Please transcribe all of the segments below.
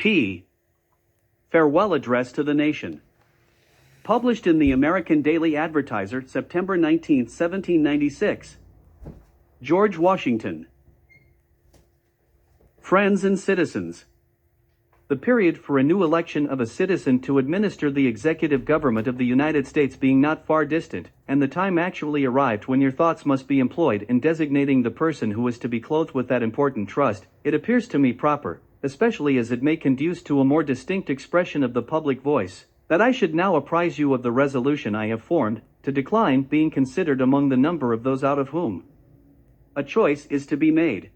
P. Farewell Address to the Nation. Published in the American Daily Advertiser, September 19, 1796. George Washington. Friends and citizens. The period for a new election of a citizen to administer the executive government of the United States being not far distant, and the time actually arrived when your thoughts must be employed in designating the person who is to be clothed with that important trust, it appears to me proper, especially as it may conduce to a more distinct expression of the public voice, that I should now apprise you of the resolution I have formed, to decline being considered among the number of those out of whom a choice is to be made.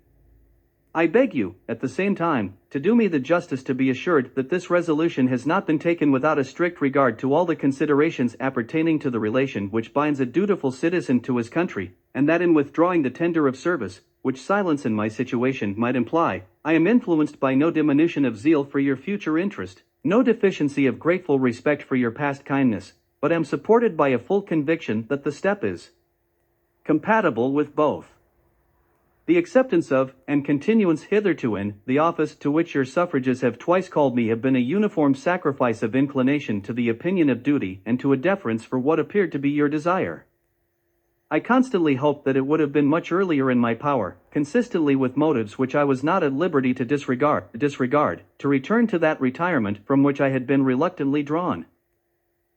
I beg you, at the same time, to do me the justice to be assured that this resolution has not been taken without a strict regard to all the considerations appertaining to the relation which binds a dutiful citizen to his country, and that in withdrawing the tender of service, which silence in my situation might imply, I am influenced by no diminution of zeal for your future interest, no deficiency of grateful respect for your past kindness, but am supported by a full conviction that the step is compatible with both the acceptance of, and continuance hitherto in, the office to which your suffrages have twice called me have been a uniform sacrifice of inclination to the opinion of duty and to a deference for what appeared to be your desire. I constantly hoped that it would have been much earlier in my power, consistently with motives which I was not at liberty to disregard, to return to that retirement from which I had been reluctantly drawn.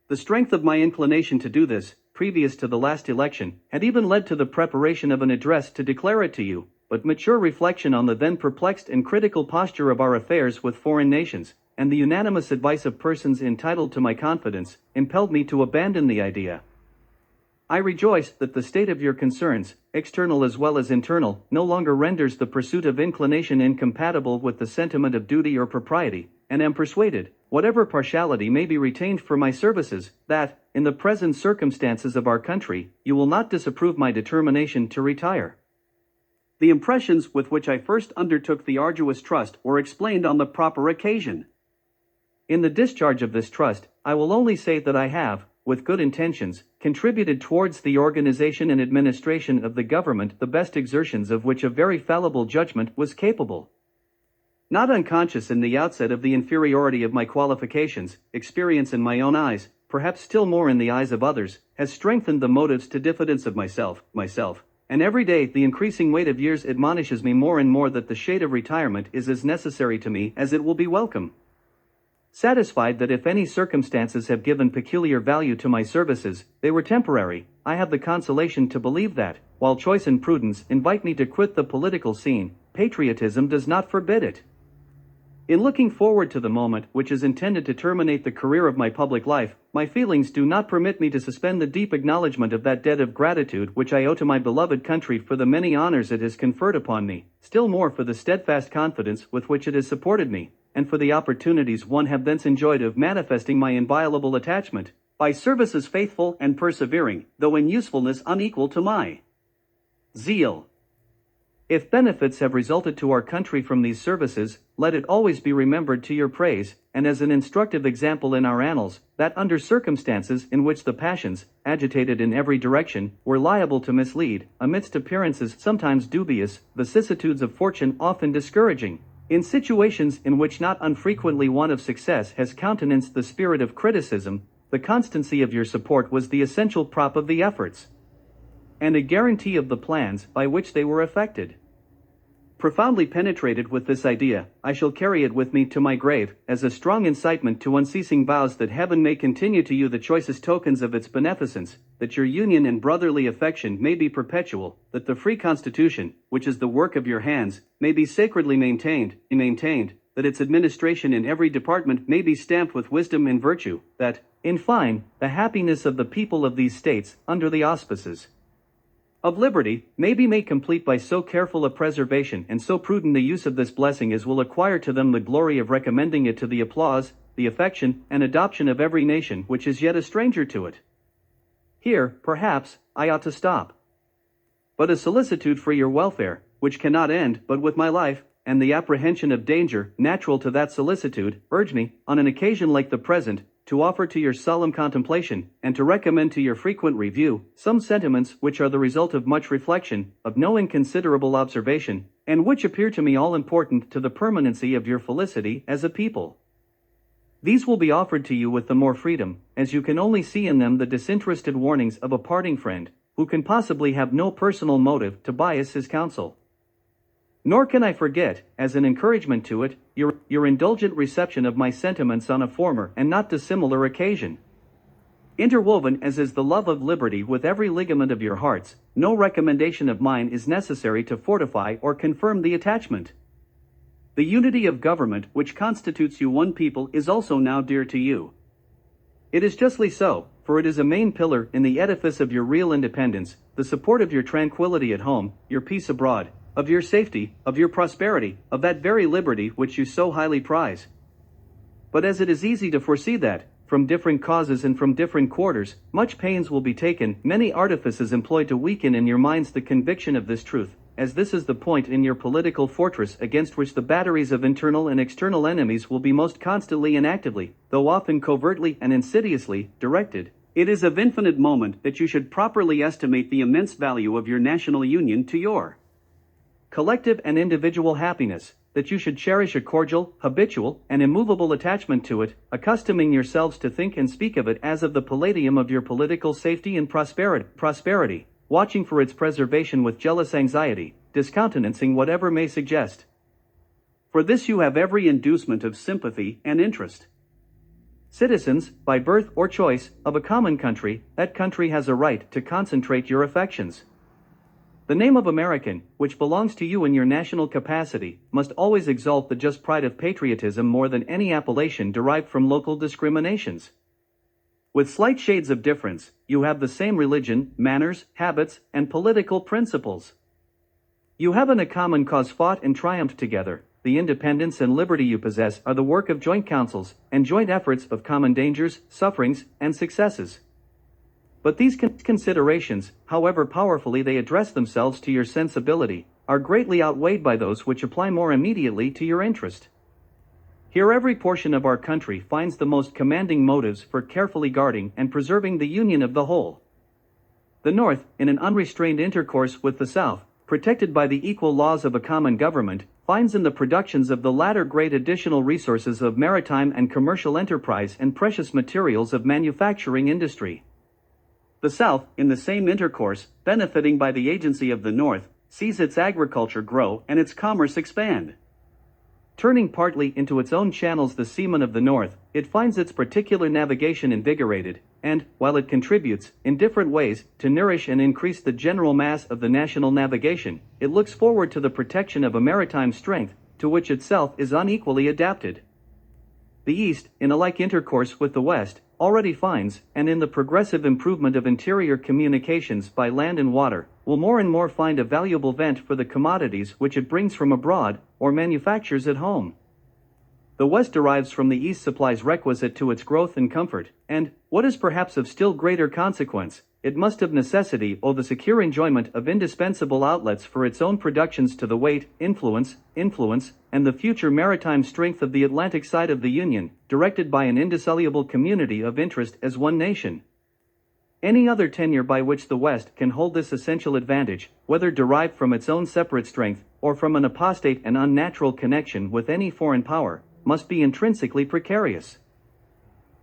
The strength of my inclination to do this, previous to the last election, had even led to the preparation of an address to declare it to you, but mature reflection on the then perplexed and critical posture of our affairs with foreign nations, and the unanimous advice of persons entitled to my confidence, impelled me to abandon the idea. I rejoice that the state of your concerns, external as well as internal, no longer renders the pursuit of inclination incompatible with the sentiment of duty or propriety, and am persuaded, whatever partiality may be retained for my services, that, in the present circumstances of our country, you will not disapprove my determination to retire. The impressions with which I first undertook the arduous trust were explained on the proper occasion. In the discharge of this trust, I will only say that I have, with good intentions, contributed towards the organization and administration of the government the best exertions of which a very fallible judgment was capable. Not unconscious in the outset of the inferiority of my qualifications, experience in my own eyes, perhaps still more in the eyes of others, has strengthened the motives to diffidence of myself, and every day the increasing weight of years admonishes me more and more that the shade of retirement is as necessary to me as it will be welcome. Satisfied that if any circumstances have given peculiar value to my services, they were temporary, I have the consolation to believe that, while choice and prudence invite me to quit the political scene, patriotism does not forbid it. In looking forward to the moment which is intended to terminate the career of my public life, my feelings do not permit me to suspend the deep acknowledgment of that debt of gratitude which I owe to my beloved country for the many honors it has conferred upon me, still more for the steadfast confidence with which it has supported me, and for the opportunities one have thence enjoyed of manifesting my inviolable attachment, by services faithful and persevering, though in usefulness unequal to my zeal. If benefits have resulted to our country from these services, let it always be remembered to your praise, and as an instructive example in our annals, that under circumstances in which the passions, agitated in every direction, were liable to mislead, amidst appearances sometimes dubious, vicissitudes of fortune often discouraging, in situations in which not unfrequently want of success has countenanced the spirit of criticism, the constancy of your support was the essential prop of the efforts, and a guarantee of the plans by which they were effected. Profoundly penetrated with this idea, I shall carry it with me to my grave, as a strong incitement to unceasing vows that heaven may continue to you the choicest tokens of its beneficence, that your union and brotherly affection may be perpetual, that the free constitution, which is the work of your hands, may be sacredly maintained, that its administration in every department may be stamped with wisdom and virtue, that, in fine, the happiness of the people of these states, under the auspices of liberty, may be made complete by so careful a preservation and so prudent a use of this blessing as will acquire to them the glory of recommending it to the applause, the affection, and adoption of every nation which is yet a stranger to it. Here, perhaps, I ought to stop. But a solicitude for your welfare, which cannot end but with my life, and the apprehension of danger natural to that solicitude, urge me, on an occasion like the present, to offer to your solemn contemplation, and to recommend to your frequent review, some sentiments which are the result of much reflection, of no inconsiderable observation, and which appear to me all important to the permanency of your felicity as a people. These will be offered to you with the more freedom, as you can only see in them the disinterested warnings of a parting friend, who can possibly have no personal motive to bias his counsel. Nor can I forget, as an encouragement to it, your indulgent reception of my sentiments on a former and not dissimilar occasion. Interwoven as is the love of liberty with every ligament of your hearts, no recommendation of mine is necessary to fortify or confirm the attachment. The unity of government which constitutes you one people is also now dear to you. It is justly so, for it is a main pillar in the edifice of your real independence, the support of your tranquility at home, your peace abroad, of your safety, of your prosperity, of that very liberty which you so highly prize. But as it is easy to foresee that, from different causes and from different quarters, much pains will be taken, many artifices employed to weaken in your minds the conviction of this truth, as this is the point in your political fortress against which the batteries of internal and external enemies will be most constantly and actively, though often covertly and insidiously, directed. It is of infinite moment that you should properly estimate the immense value of your national union to your collective and individual happiness, that you should cherish a cordial, habitual, and immovable attachment to it, accustoming yourselves to think and speak of it as of the palladium of your political safety and prosperity, watching for its preservation with jealous anxiety, discountenancing whatever may suggest. For this you have every inducement of sympathy and interest. Citizens, by birth or choice, of a common country, that country has a right to concentrate your affections. The name of American, which belongs to you in your national capacity, must always exalt the just pride of patriotism more than any appellation derived from local discriminations. With slight shades of difference, you have the same religion, manners, habits, and political principles. You have in a common cause fought and triumphed together. The independence and liberty you possess are the work of joint counsels, and joint efforts of common dangers, sufferings, and successes. But these considerations, however powerfully they address themselves to your sensibility, are greatly outweighed by those which apply more immediately to your interest. Here every portion of our country finds the most commanding motives for carefully guarding and preserving the union of the whole. The North, in an unrestrained intercourse with the South, protected by the equal laws of a common government, finds in the productions of the latter great additional resources of maritime and commercial enterprise and precious materials of manufacturing industry. The South, in the same intercourse, benefiting by the agency of the North, sees its agriculture grow and its commerce expand. Turning partly into its own channels the seamen of the North, it finds its particular navigation invigorated, and, while it contributes, in different ways, to nourish and increase the general mass of the national navigation, it looks forward to the protection of a maritime strength, to which itself is unequally adapted. The East, in a like intercourse with the West, already finds, and in the progressive improvement of interior communications by land and water, will more and more find a valuable vent for the commodities which it brings from abroad, or manufactures at home. The West derives from the East supplies requisite to its growth and comfort, and, what is perhaps of still greater consequence, it must of necessity owe the secure enjoyment of indispensable outlets for its own productions to the weight, influence, and the future maritime strength of the Atlantic side of the Union, directed by an indissoluble community of interest as one nation. Any other tenure by which the West can hold this essential advantage, whether derived from its own separate strength, or from an apostate and unnatural connection with any foreign power, must be intrinsically precarious.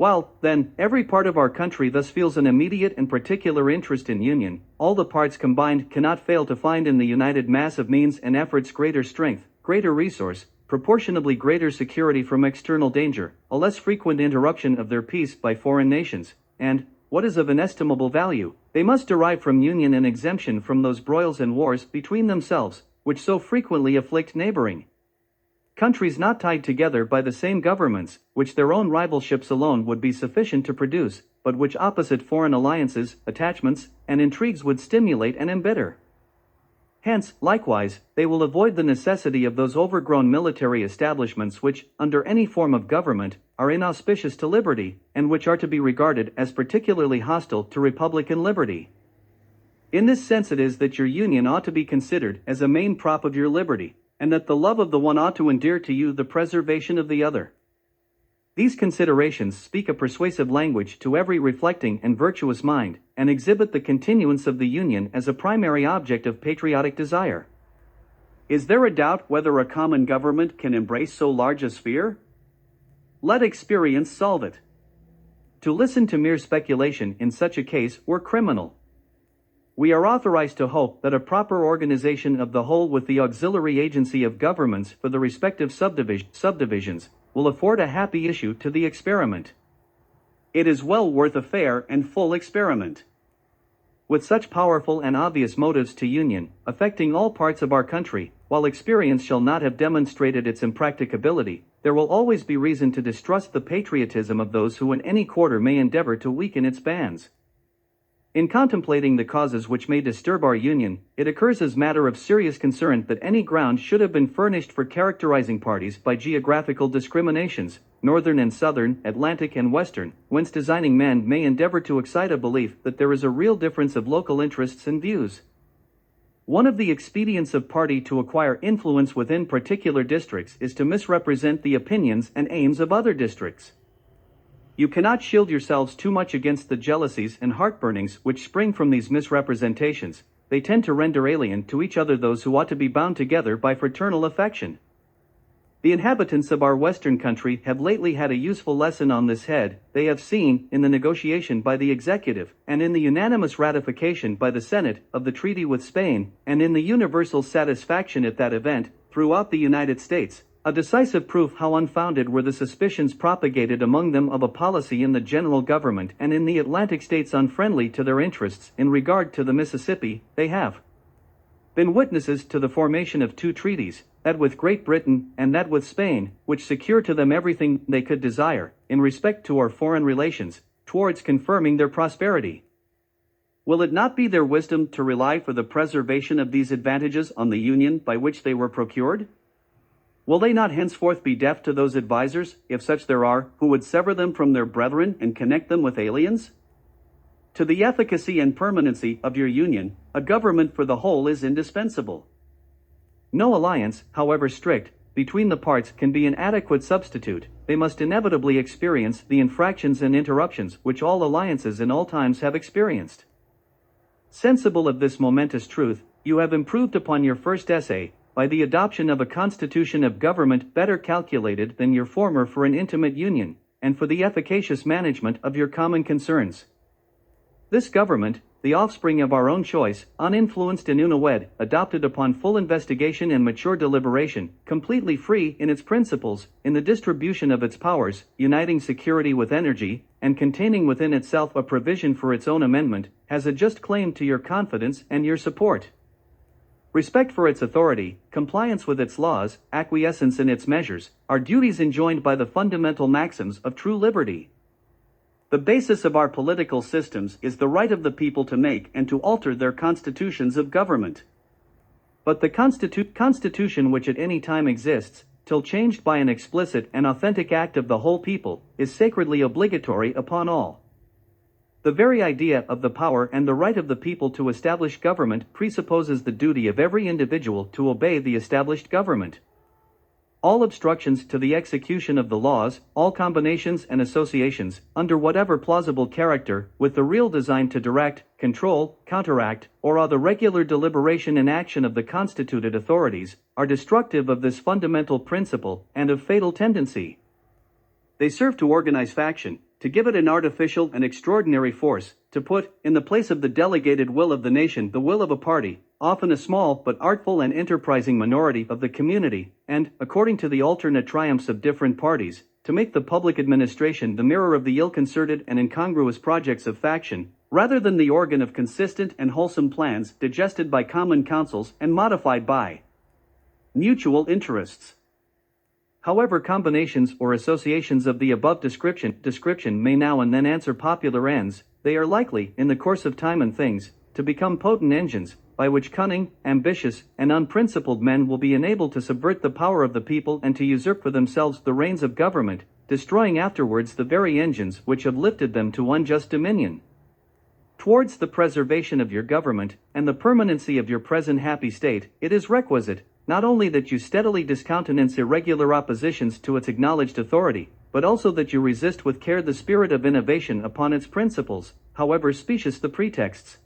While, then, every part of our country thus feels an immediate and particular interest in union, all the parts combined cannot fail to find in the united mass of means and efforts greater strength, greater resource, proportionably greater security from external danger, a less frequent interruption of their peace by foreign nations, and, what is of inestimable value, they must derive from union an exemption from those broils and wars between themselves, which so frequently afflict neighboring countries not tied together by the same governments, which their own rivalships alone would be sufficient to produce, but which opposite foreign alliances, attachments, and intrigues would stimulate and embitter. Hence, likewise, they will avoid the necessity of those overgrown military establishments which, under any form of government, are inauspicious to liberty, and which are to be regarded as particularly hostile to republican liberty. In this sense it is that your union ought to be considered as a main prop of your liberty, and that the love of the one ought to endear to you the preservation of the other. These considerations speak a persuasive language to every reflecting and virtuous mind, and exhibit the continuance of the Union as a primary object of patriotic desire. Is there a doubt whether a common government can embrace so large a sphere? Let experience solve it. To listen to mere speculation in such a case were criminal. We are authorized to hope that a proper organization of the whole with the auxiliary agency of governments for the respective subdivisions will afford a happy issue to the experiment. It is well worth a fair and full experiment. With such powerful and obvious motives to union, affecting all parts of our country, while experience shall not have demonstrated its impracticability, there will always be reason to distrust the patriotism of those who in any quarter may endeavor to weaken its bands. In contemplating the causes which may disturb our union, it occurs as matter of serious concern that any ground should have been furnished for characterizing parties by geographical discriminations, northern and southern, Atlantic and western, whence designing men may endeavor to excite a belief that there is a real difference of local interests and views. One of the expedients of party to acquire influence within particular districts is to misrepresent the opinions and aims of other districts. You cannot shield yourselves too much against the jealousies and heartburnings which spring from these misrepresentations. They tend to render alien to each other those who ought to be bound together by fraternal affection. The inhabitants of our western country have lately had a useful lesson on this head. They have seen, in the negotiation by the executive, and in the unanimous ratification by the Senate of the treaty with Spain, and in the universal satisfaction at that event, throughout the United States, a decisive proof how unfounded were the suspicions propagated among them of a policy in the general government and in the Atlantic states unfriendly to their interests in regard to the Mississippi. They have been witnesses to the formation of two treaties, that with Great Britain and that with Spain, which secure to them everything they could desire, in respect to our foreign relations, towards confirming their prosperity. Will it not be their wisdom to rely for the preservation of these advantages on the union by which they were procured? Will they not henceforth be deaf to those advisers, if such there are, who would sever them from their brethren and connect them with aliens? To the efficacy and permanency of your union, a government for the whole is indispensable. No alliance, however strict, between the parts can be an adequate substitute. They must inevitably experience the infractions and interruptions which all alliances in all times have experienced. Sensible of this momentous truth, you have improved upon your first essay, by the adoption of a constitution of government better calculated than your former for an intimate union, and for the efficacious management of your common concerns. This government, the offspring of our own choice, uninfluenced and unawed, adopted upon full investigation and mature deliberation, completely free in its principles, in the distribution of its powers, uniting security with energy, and containing within itself a provision for its own amendment, has a just claim to your confidence and your support. Respect for its authority, compliance with its laws, acquiescence in its measures, are duties enjoined by the fundamental maxims of true liberty. The basis of our political systems is the right of the people to make and to alter their constitutions of government. But the constitution which at any time exists, till changed by an explicit and authentic act of the whole people, is sacredly obligatory upon all. The very idea of the power and the right of the people to establish government presupposes the duty of every individual to obey the established government. All obstructions to the execution of the laws, all combinations and associations, under whatever plausible character, with the real design to direct, control, counteract, or the regular deliberation and action of the constituted authorities, are destructive of this fundamental principle and of fatal tendency. They serve to organize faction, to give it an artificial and extraordinary force, to put, in the place of the delegated will of the nation, the will of a party, often a small but artful and enterprising minority of the community, and, according to the alternate triumphs of different parties, to make the public administration the mirror of the ill-concerted and incongruous projects of faction, rather than the organ of consistent and wholesome plans digested by common councils and modified by mutual interests. However combinations or associations of the above description may now and then answer popular ends, they are likely, in the course of time and things, to become potent engines, by which cunning, ambitious, and unprincipled men will be enabled to subvert the power of the people and to usurp for themselves the reins of government, destroying afterwards the very engines which have lifted them to unjust dominion. Towards the preservation of your government, and the permanency of your present happy state, it is requisite, not only that you steadily discountenance irregular oppositions to its acknowledged authority, but also that you resist with care the spirit of innovation upon its principles, however specious the pretexts.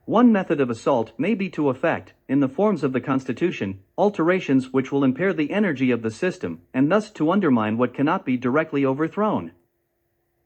One method of assault may be to effect, in the forms of the Constitution, alterations which will impair the energy of the system, and thus to undermine what cannot be directly overthrown.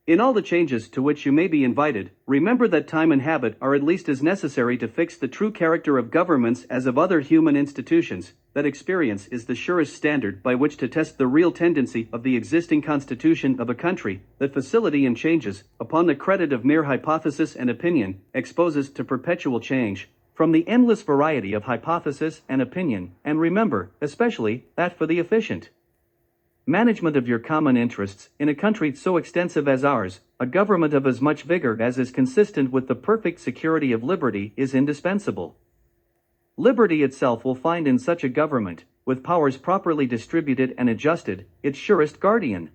In all the changes to which you may be invited, remember that time and habit are at least as necessary to fix the true character of governments as of other human institutions, that experience is the surest standard by which to test the real tendency of the existing constitution of a country, that facility in changes, upon the credit of mere hypothesis and opinion, exposes to perpetual change, from the endless variety of hypothesis and opinion, and remember, especially, that for the efficient management of your common interests, in a country so extensive as ours, a government of as much vigor as is consistent with the perfect security of liberty is indispensable. Liberty itself will find in such a government, with powers properly distributed and adjusted, its surest guardian.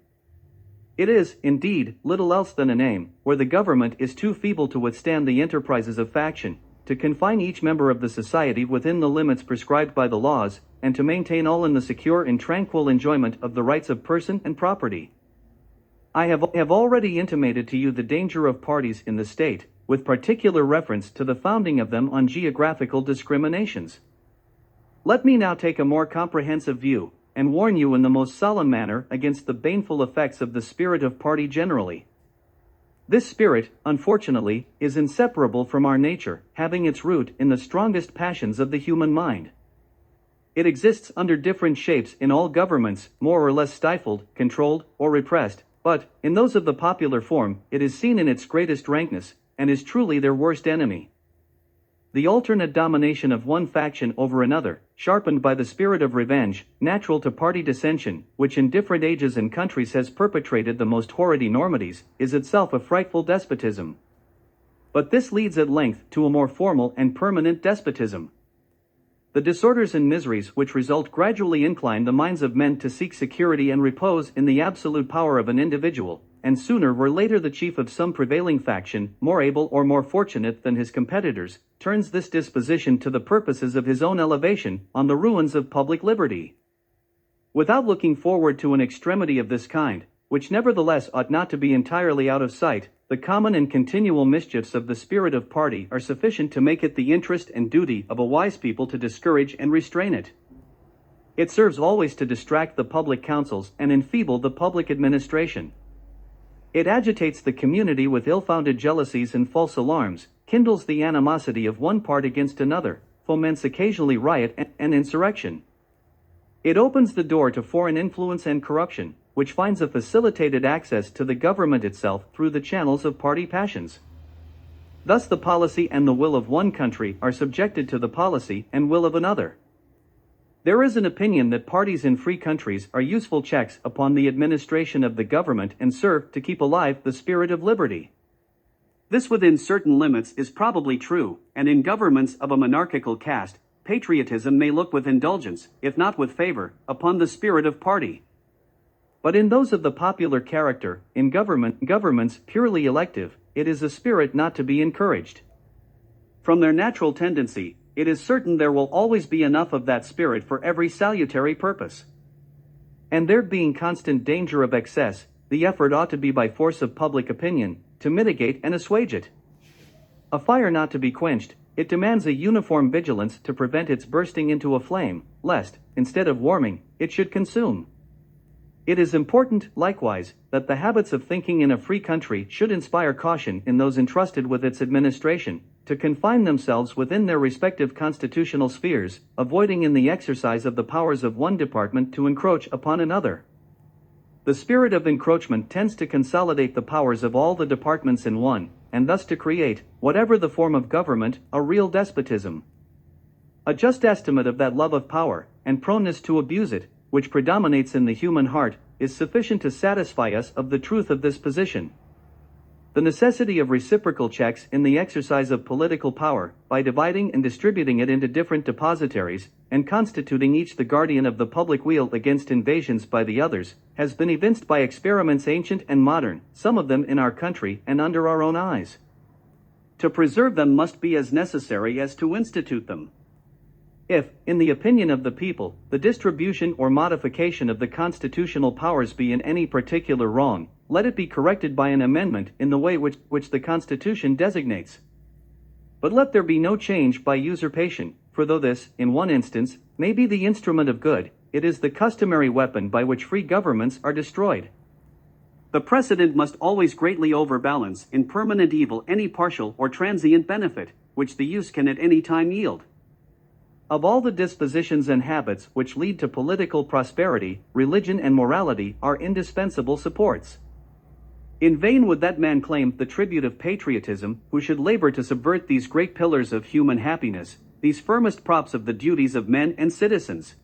It is, indeed, little else than a name, where the government is too feeble to withstand the enterprises of faction, to confine each member of the society within the limits prescribed by the laws, and to maintain all in the secure and tranquil enjoyment of the rights of person and property. I have already intimated to you the danger of parties in the state, with particular reference to the founding of them on geographical discriminations. Let me now take a more comprehensive view, and warn you in the most solemn manner against the baneful effects of the spirit of party generally. This spirit, unfortunately, is inseparable from our nature, having its root in the strongest passions of the human mind. It exists under different shapes in all governments, more or less stifled, controlled, or repressed, but, in those of the popular form, it is seen in its greatest rankness, and is truly their worst enemy. The alternate domination of one faction over another, sharpened by the spirit of revenge, natural to party dissension, which in different ages and countries has perpetrated the most horrid enormities, is itself a frightful despotism. But this leads at length to a more formal and permanent despotism. The disorders and miseries which result gradually incline the minds of men to seek security and repose in the absolute power of an individual, and sooner or later the chief of some prevailing faction, more able or more fortunate than his competitors, turns this disposition to the purposes of his own elevation, on the ruins of public liberty. Without looking forward to an extremity of this kind, which nevertheless ought not to be entirely out of sight, the common and continual mischiefs of the spirit of party are sufficient to make it the interest and duty of a wise people to discourage and restrain it. It serves always to distract the public councils and enfeeble the public administration. It agitates the community with ill-founded jealousies and false alarms, kindles the animosity of one part against another, foments occasionally riot and insurrection. It opens the door to foreign influence and corruption, which finds a facilitated access to the government itself through the channels of party passions. Thus the policy and the will of one country are subjected to the policy and will of another. There is an opinion that parties in free countries are useful checks upon the administration of the government and serve to keep alive the spirit of liberty. This within certain limits is probably true, and in governments of a monarchical caste, patriotism may look with indulgence, if not with favor, upon the spirit of party. But in those of the popular character, in governments purely elective, it is a spirit not to be encouraged. From their natural tendency, it is certain there will always be enough of that spirit for every salutary purpose. And there being constant danger of excess, the effort ought to be by force of public opinion, to mitigate and assuage it. A fire not to be quenched, it demands a uniform vigilance to prevent its bursting into a flame, lest, instead of warming, it should consume. It is important, likewise, that the habits of thinking in a free country should inspire caution in those entrusted with its administration, to confine themselves within their respective constitutional spheres, avoiding in the exercise of the powers of one department to encroach upon another. The spirit of encroachment tends to consolidate the powers of all the departments in one, and thus to create, whatever the form of government, a real despotism. A just estimate of that love of power, and proneness to abuse it, which predominates in the human heart, is sufficient to satisfy us of the truth of this position. The necessity of reciprocal checks in the exercise of political power, by dividing and distributing it into different depositaries, and constituting each the guardian of the public weal against invasions by the others, has been evinced by experiments ancient and modern, some of them in our country and under our own eyes. To preserve them must be as necessary as to institute them. If, in the opinion of the people, the distribution or modification of the constitutional powers be in any particular wrong, let it be corrected by an amendment in the way which the Constitution designates. But let there be no change by usurpation, for though this, in one instance, may be the instrument of good, it is the customary weapon by which free governments are destroyed. The precedent must always greatly overbalance in permanent evil any partial or transient benefit, which the use can at any time yield. Of all the dispositions and habits which lead to political prosperity, religion and morality are indispensable supports. In vain would that man claim the tribute of patriotism who should labor to subvert these great pillars of human happiness, these firmest props of the duties of men and citizens.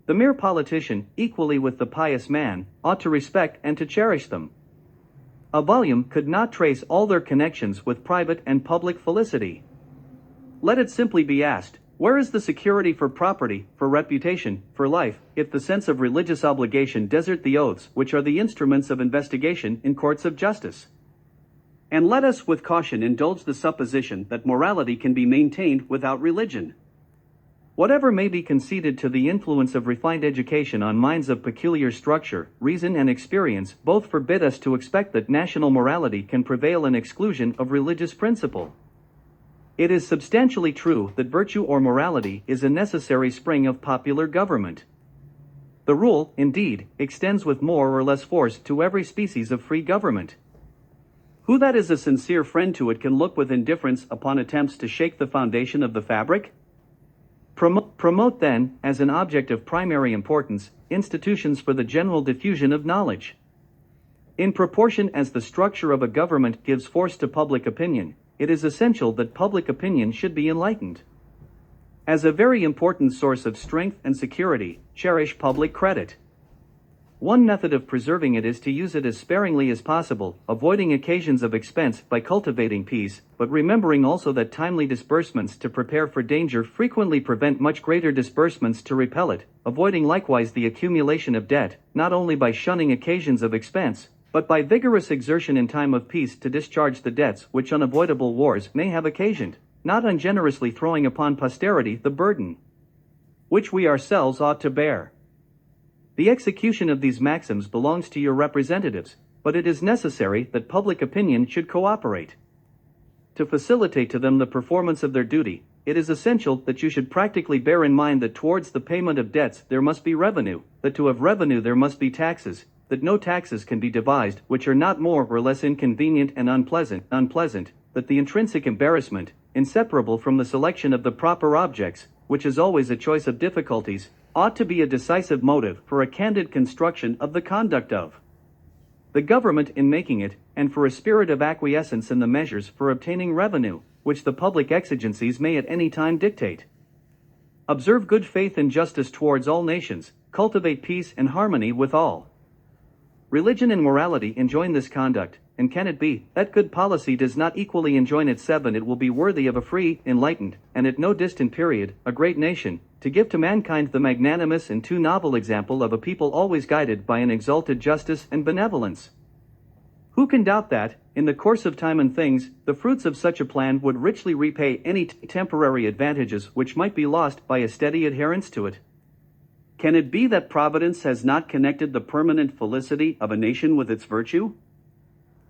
The mere politician, equally with the pious man, ought to respect and to cherish them. A volume could not trace all their connections with private and public felicity. Let it simply be asked, where is the security for property, for reputation, for life, if the sense of religious obligation desert the oaths which are the instruments of investigation in courts of justice? And let us with caution indulge the supposition that morality can be maintained without religion. Whatever may be conceded to the influence of refined education on minds of peculiar structure, reason and experience both forbid us to expect that national morality can prevail in exclusion of religious principle. It is substantially true that virtue or morality is a necessary spring of popular government. The rule, indeed, extends with more or less force to every species of free government. Who that is a sincere friend to it can look with indifference upon attempts to shake the foundation of the fabric? Promote then, as an object of primary importance, institutions for the general diffusion of knowledge. In proportion as the structure of a government gives force to public opinion, it is essential that public opinion should be enlightened. As a very important source of strength and security, cherish public credit. One method of preserving it is to use it as sparingly as possible, avoiding occasions of expense by cultivating peace, but remembering also that timely disbursements to prepare for danger frequently prevent much greater disbursements to repel it, avoiding likewise the accumulation of debt, not only by shunning occasions of expense, but by vigorous exertion in time of peace to discharge the debts which unavoidable wars may have occasioned, not ungenerously throwing upon posterity the burden which we ourselves ought to bear. The execution of these maxims belongs to your representatives, but it is necessary that public opinion should cooperate. To facilitate to them the performance of their duty, it is essential that you should practically bear in mind that towards the payment of debts there must be revenue, that to have revenue there must be taxes, that no taxes can be devised which are not more or less inconvenient and unpleasant, that the intrinsic embarrassment, inseparable from the selection of the proper objects, which is always a choice of difficulties, ought to be a decisive motive for a candid construction of the conduct of the government in making it, and for a spirit of acquiescence in the measures for obtaining revenue, which the public exigencies may at any time dictate. Observe good faith and justice towards all nations, cultivate peace and harmony with all. Religion and morality enjoin this conduct, and can it be that good policy does not equally enjoin it? 7. It will be worthy of a free, enlightened, and at no distant period, a great nation, to give to mankind the magnanimous and too novel example of a people always guided by an exalted justice and benevolence. Who can doubt that, in the course of time and things, the fruits of such a plan would richly repay any temporary advantages which might be lost by a steady adherence to it? Can it be that Providence has not connected the permanent felicity of a nation with its virtue?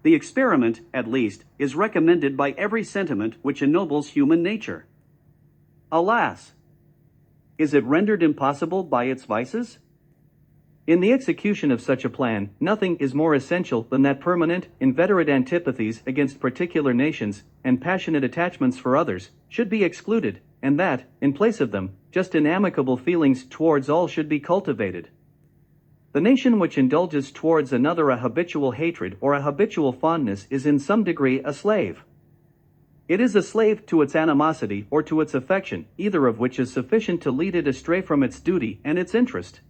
The experiment, at least, is recommended by every sentiment which ennobles human nature. Alas! Is it rendered impossible by its vices? In the execution of such a plan, nothing is more essential than that permanent, inveterate antipathies against particular nations, and passionate attachments for others, should be excluded, and that, in place of them, just inamicable feelings towards all should be cultivated. The nation which indulges towards another a habitual hatred or a habitual fondness is in some degree a slave. It is a slave to its animosity or to its affection, either of which is sufficient to lead it astray from its duty and its interest.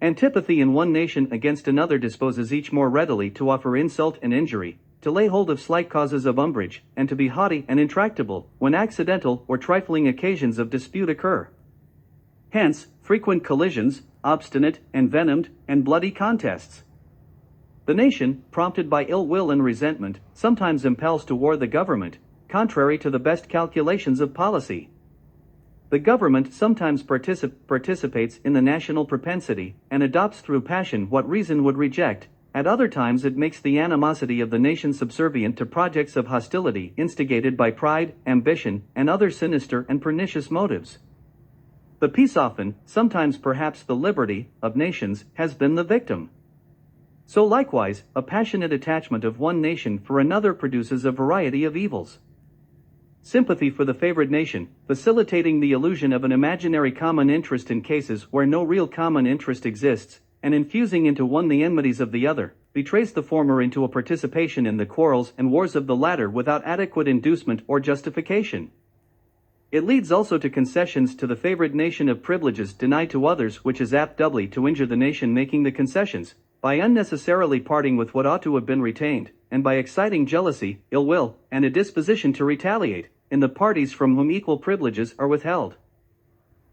Antipathy in one nation against another disposes each more readily to offer insult and injury, to lay hold of slight causes of umbrage, and to be haughty and intractable when accidental or trifling occasions of dispute occur. Hence, frequent collisions, obstinate, envenomed, and bloody contests. The nation, prompted by ill will and resentment, sometimes impels to war the government, contrary to the best calculations of policy. The government sometimes participates in the national propensity, and adopts through passion what reason would reject, At other times it makes the animosity of the nation subservient to projects of hostility instigated by pride, ambition, and other sinister and pernicious motives. The peace often, sometimes perhaps the liberty, of nations, has been the victim. So likewise, a passionate attachment of one nation for another produces a variety of evils. Sympathy for the favored nation, facilitating the illusion of an imaginary common interest in cases where no real common interest exists, and infusing into one the enmities of the other, betrays the former into a participation in the quarrels and wars of the latter without adequate inducement or justification. It leads also to concessions to the favored nation of privileges denied to others, which is apt doubly to injure the nation making the concessions, by unnecessarily parting with what ought to have been retained, and by exciting jealousy, ill will, and a disposition to retaliate, in the parties from whom equal privileges are withheld.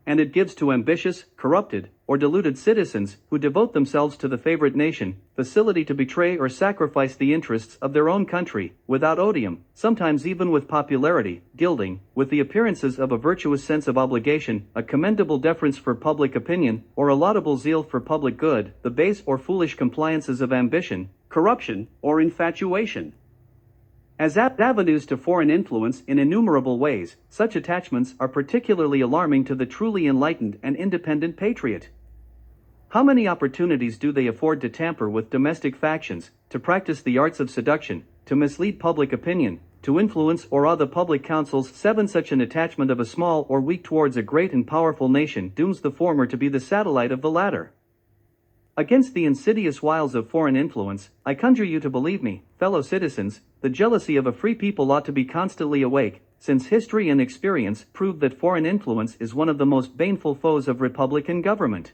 And it gives to ambitious, corrupted, or deluded citizens, who devote themselves to the favorite nation, facility to betray or sacrifice the interests of their own country, without odium, sometimes even with popularity, gilding, with the appearances of a virtuous sense of obligation, a commendable deference for public opinion, or a laudable zeal for public good, the base or foolish compliances of ambition, corruption, or infatuation. As avenues to foreign influence in innumerable ways, such attachments are particularly alarming to the truly enlightened and independent patriot. How many opportunities do they afford to tamper with domestic factions, to practice the arts of seduction, to mislead public opinion, to influence or awe the public councils? 7. Such an attachment of a small or weak towards a great and powerful nation dooms the former to be the satellite of the latter. Against the insidious wiles of foreign influence, I conjure you to believe me, fellow citizens, the jealousy of a free people ought to be constantly awake, since history and experience prove that foreign influence is one of the most baneful foes of republican government.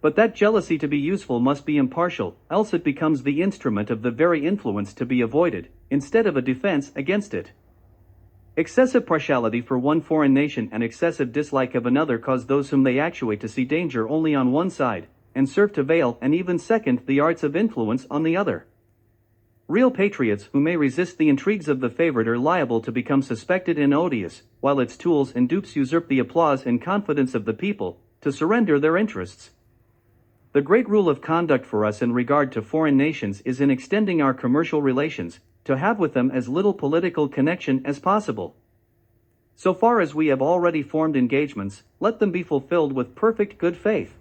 But that jealousy to be useful must be impartial, else it becomes the instrument of the very influence to be avoided, instead of a defense against it. Excessive partiality for one foreign nation and excessive dislike of another cause those whom they actuate to see danger only on one side, and serve to veil and even second the arts of influence on the other. Real patriots who may resist the intrigues of the favored are liable to become suspected and odious, while its tools and dupes usurp the applause and confidence of the people, to surrender their interests. The great rule of conduct for us in regard to foreign nations is in extending our commercial relations, to have with them as little political connection as possible. So far as we have already formed engagements, let them be fulfilled with perfect good faith.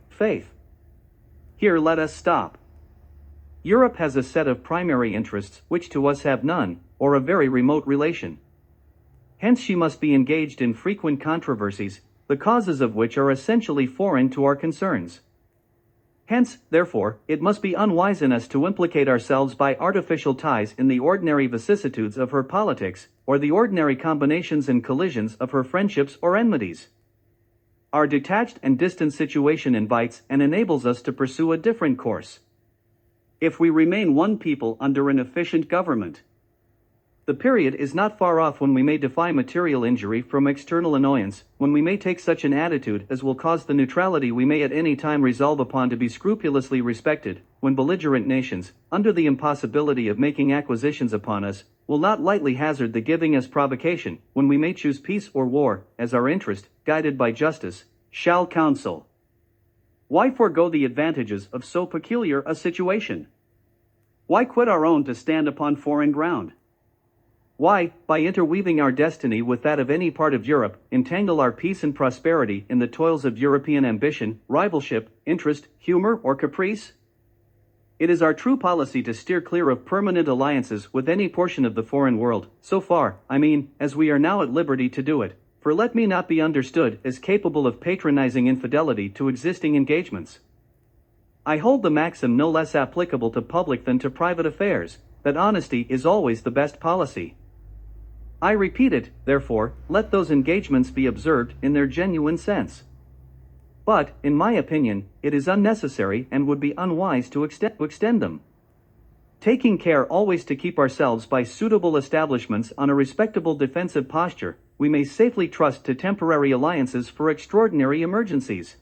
Here let us stop. Europe has a set of primary interests which to us have none, or a very remote relation. Hence she must be engaged in frequent controversies, the causes of which are essentially foreign to our concerns. Hence, therefore, it must be unwise in us to implicate ourselves by artificial ties in the ordinary vicissitudes of her politics, or the ordinary combinations and collisions of her friendships or enmities. Our detached and distant situation invites and enables us to pursue a different course. If we remain one people under an efficient government, the period is not far off when we may defy material injury from external annoyance, when we may take such an attitude as will cause the neutrality we may at any time resolve upon to be scrupulously respected, when belligerent nations, under the impossibility of making acquisitions upon us, will not lightly hazard the giving us provocation, when we may choose peace or war, as our interest, guided by justice, shall counsel. Why forego the advantages of so peculiar a situation? Why quit our own to stand upon foreign ground? Why, by interweaving our destiny with that of any part of Europe, entangle our peace and prosperity in the toils of European ambition, rivalship, interest, humor, or caprice? It is our true policy to steer clear of permanent alliances with any portion of the foreign world, so far, as we are now at liberty to do it, for let me not be understood as capable of patronizing infidelity to existing engagements. I hold the maxim no less applicable to public than to private affairs, that honesty is always the best policy. I repeat it, therefore, let those engagements be observed in their genuine sense. But, in my opinion, it is unnecessary and would be unwise to extend them. Taking care always to keep ourselves by suitable establishments on a respectable defensive posture, we may safely trust to temporary alliances for extraordinary emergencies.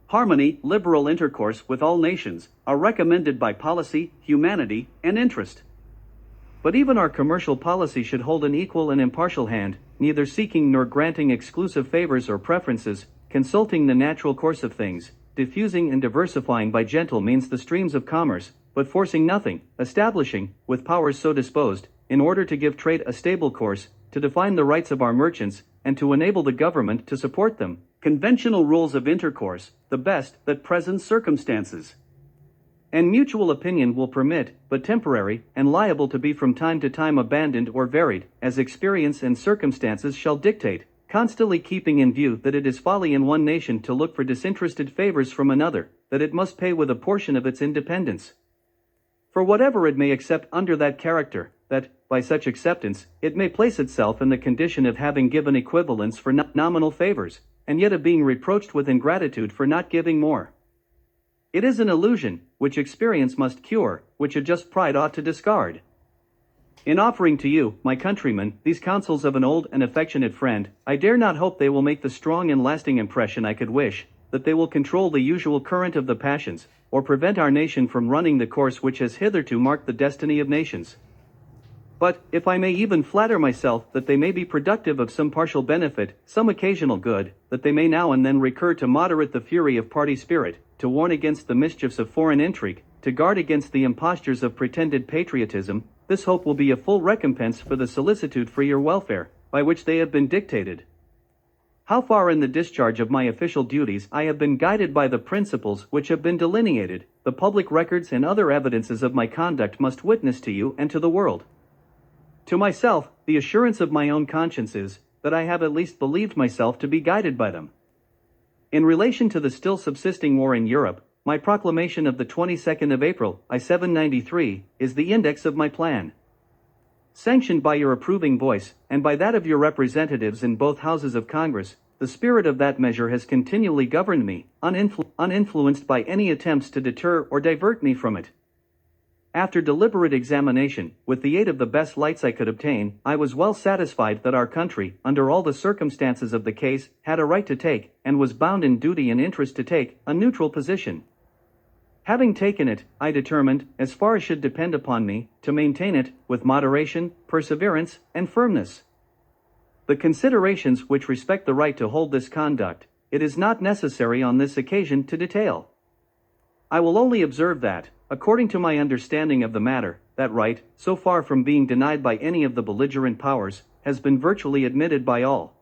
Harmony, liberal intercourse with all nations, are recommended by policy, humanity, and interest. But even our commercial policy should hold an equal and impartial hand, neither seeking nor granting exclusive favors or preferences, consulting the natural course of things, diffusing and diversifying by gentle means the streams of commerce, but forcing nothing, establishing, with powers so disposed, in order to give trade a stable course, to define the rights of our merchants, and to enable the government to support them, conventional rules of intercourse, the best that present circumstances and mutual opinion will permit, but temporary, and liable to be from time to time abandoned or varied, as experience and circumstances shall dictate, constantly keeping in view that it is folly in one nation to look for disinterested favors from another, that it must pay with a portion of its independence for whatever it may accept under that character, that, by such acceptance, it may place itself in the condition of having given equivalents for nominal favors, and yet of being reproached with ingratitude for not giving more. It is an illusion, which experience must cure, which a just pride ought to discard. In offering to you, my countrymen, these counsels of an old and affectionate friend, I dare not hope they will make the strong and lasting impression I could wish, that they will control the usual current of the passions, or prevent our nation from running the course which has hitherto marked the destiny of nations. But, if I may even flatter myself that they may be productive of some partial benefit, some occasional good, that they may now and then recur to moderate the fury of party spirit, to warn against the mischiefs of foreign intrigue, to guard against the impostures of pretended patriotism, this hope will be a full recompense for the solicitude for your welfare, by which they have been dictated. How far in the discharge of my official duties I have been guided by the principles which have been delineated, the public records and other evidences of my conduct must witness to you and to the world. To myself, the assurance of my own conscience is, that I have at least believed myself to be guided by them. In relation to the still subsisting war in Europe, my proclamation of the 22nd of April, I 793, is the index of my plan. Sanctioned by your approving voice, and by that of your representatives in both houses of Congress, the spirit of that measure has continually governed me, uninfluenced by any attempts to deter or divert me from it. After deliberate examination, with the aid of the best lights I could obtain, I was well satisfied that our country, under all the circumstances of the case, had a right to take, and was bound in duty and interest to take, a neutral position. Having taken it, I determined, as far as should depend upon me, to maintain it, with moderation, perseverance, and firmness. The considerations which respect the right to hold this conduct, it is not necessary on this occasion to detail. I will only observe that, according to my understanding of the matter, that right, so far from being denied by any of the belligerent powers, has been virtually admitted by all.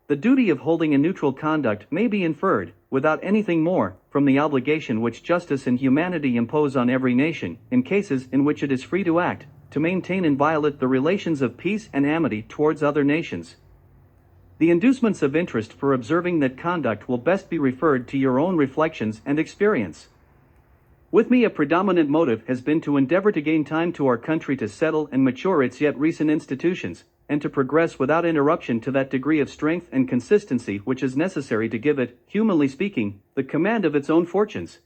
The duty of holding a neutral conduct may be inferred, without anything more, from the obligation which justice and humanity impose on every nation, in cases in which it is free to act, to maintain inviolate the relations of peace and amity towards other nations. The inducements of interest for observing that conduct will best be referred to your own reflections and experience. With me a predominant motive has been to endeavor to gain time to our country to settle and mature its yet recent institutions, and to progress without interruption to that degree of strength and consistency which is necessary to give it, humanly speaking, the command of its own fortunes.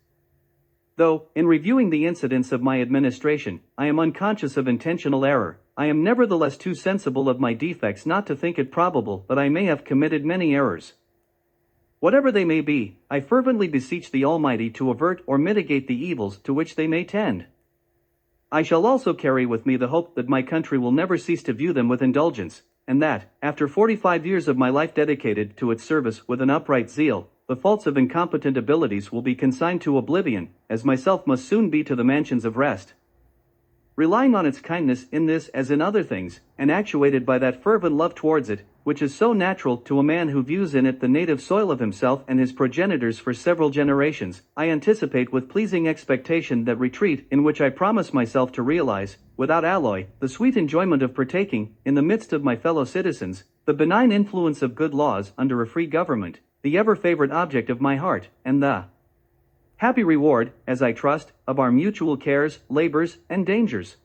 Though, in reviewing the incidents of my administration, I am unconscious of intentional error, I am nevertheless too sensible of my defects not to think it probable that I may have committed many errors. Whatever they may be, I fervently beseech the Almighty to avert or mitigate the evils to which they may tend. I shall also carry with me the hope that my country will never cease to view them with indulgence, and that, after 45 years of my life dedicated to its service with an upright zeal, the faults of incompetent abilities will be consigned to oblivion, as myself must soon be to the mansions of rest. Relying on its kindness in this as in other things, and actuated by that fervent love towards it, which is so natural to a man who views in it the native soil of himself and his progenitors for several generations, I anticipate with pleasing expectation that retreat in which I promise myself to realize, without alloy, the sweet enjoyment of partaking, in the midst of my fellow citizens, the benign influence of good laws under a free government, the ever-favorite object of my heart, and the happy reward, as I trust, of our mutual cares, labors, and dangers.